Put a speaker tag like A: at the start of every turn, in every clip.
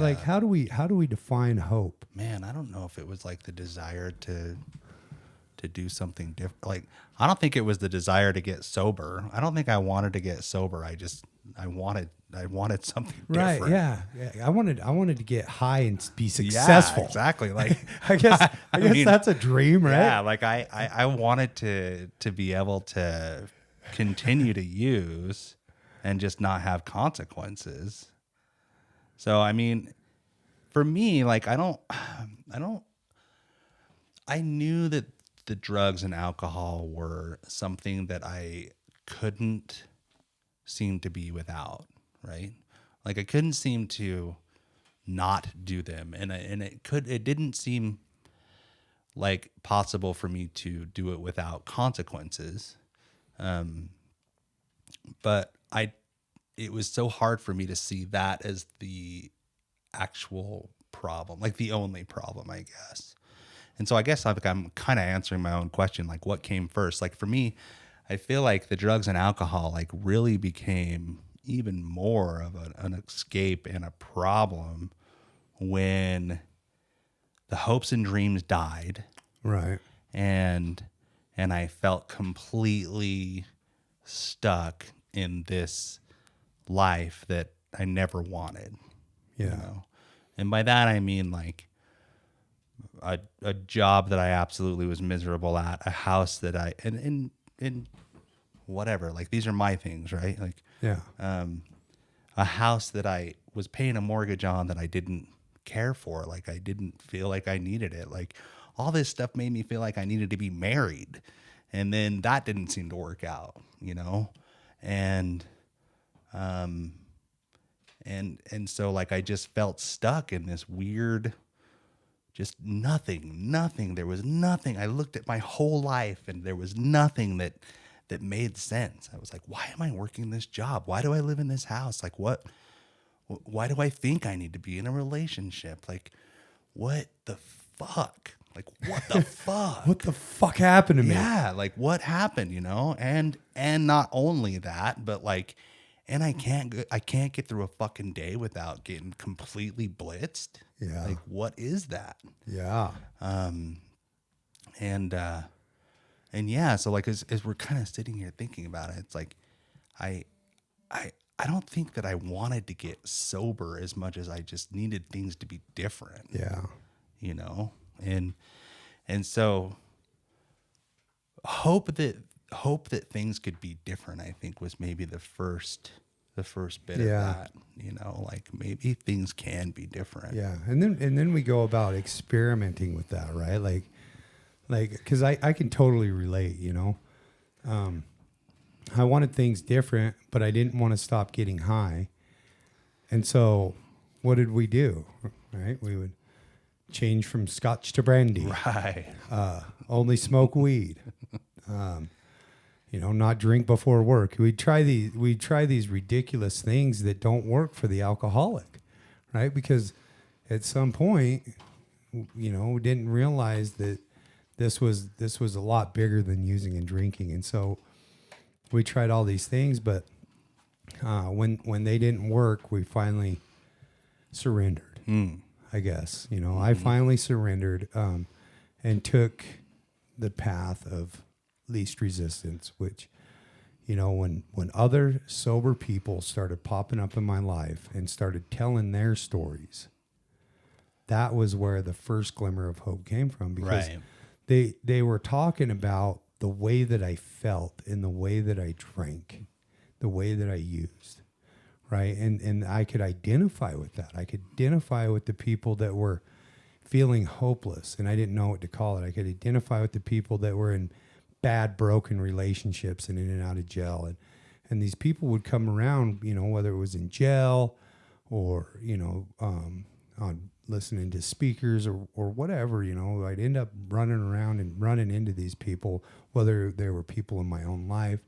A: like how do we define hope?
B: Man, I don't know if it was like the desire to do something different. Like, I don't think it was the desire to get sober. I don't think I wanted to get sober. I wanted something different.
A: Right. Yeah. I wanted to get high and be successful.
B: Yeah, exactly. Like,
A: I guess
B: mean,
A: that's a dream, right?
B: Yeah. Like I wanted to be able to continue to use and just not have consequences. So, I mean, for me, like, I knew that the drugs and alcohol were something that I couldn't seem to be without, right? Like, I couldn't seem to not do them. And it didn't seem like possible for me to do it without consequences. But it was so hard for me to see that as the actual problem, like the only problem, I guess. And so I guess I'm kind of answering my own question, like what came first? Like for me, I feel like the drugs and alcohol like really became even more of an escape and a problem when the hopes and dreams died.
A: Right.
B: And I felt completely stuck in this life that I never wanted.
A: Yeah.
B: You know? And by that I mean like a job that I absolutely was miserable at, a house that I and whatever, like these are my things, right? Like
A: Yeah.
B: a house that I was paying a mortgage on that I didn't care for, like I didn't feel like I needed it. Like all this stuff made me feel like I needed to be married. And then that didn't seem to work out, you know? And so like I just felt stuck in this weird, just nothing. There was nothing. I looked at my whole life and there was nothing that made sense. I was like, why am I working this job? Why do I live in this house? Like why do I think I need to be in a relationship? Like what the fuck? Like what the fuck?
A: What the fuck happened to me?
B: Yeah, like what happened, you know? And not only that, but like, and I can't get through a fucking day without getting completely blitzed.
A: Yeah.
B: Like what is that?
A: Yeah.
B: And yeah, so like as we're kind of sitting here thinking about it, it's like I don't think that I wanted to get sober as much as I just needed things to be different.
A: Yeah.
B: You know? And so hope that things could be different, I think was maybe the first bit of that, you know, like maybe things can be different.
A: Yeah. And then we go about experimenting with that, right? Like, cause I can totally relate, you know, I wanted things different, but I didn't want to stop getting high. And so what did we do? Right. We would change from scotch to brandy.
B: Right.
A: Only smoke weed. You know, not drink before work. We'd try these ridiculous things that don't work for the alcoholic, right? Because at some point, you know, we didn't realize that this was a lot bigger than using and drinking. And so we tried all these things, but when they didn't work, we finally surrendered. I guess, you know, I finally surrendered and took the path of least resistance, which, you know, when other sober people started popping up in my life and started telling their stories, that was where the first glimmer of hope came from, because they were talking about the way that I felt and the way that I drank, the way that I used. Right. And I could identify with that. I could identify with the people that were feeling hopeless and I didn't know what to call it. I could identify with the people that were in bad, broken relationships and in and out of jail. And these people would come around, you know, whether it was in jail or, you know, on listening to speakers or whatever, you know, I'd end up running around and running into these people, whether there were people in my own life,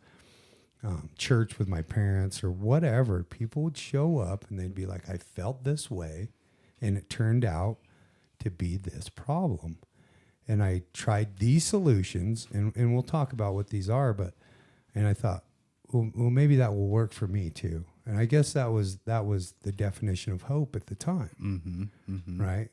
A: church with my parents or whatever. People would show up and they'd be like, I felt this way. And it turned out to be this problem. And I tried these solutions and we'll talk about what these are, and I thought, well, maybe that will work for me too. And I guess that was the definition of hope at the time,
B: Mm-hmm. Mm-hmm.
A: right?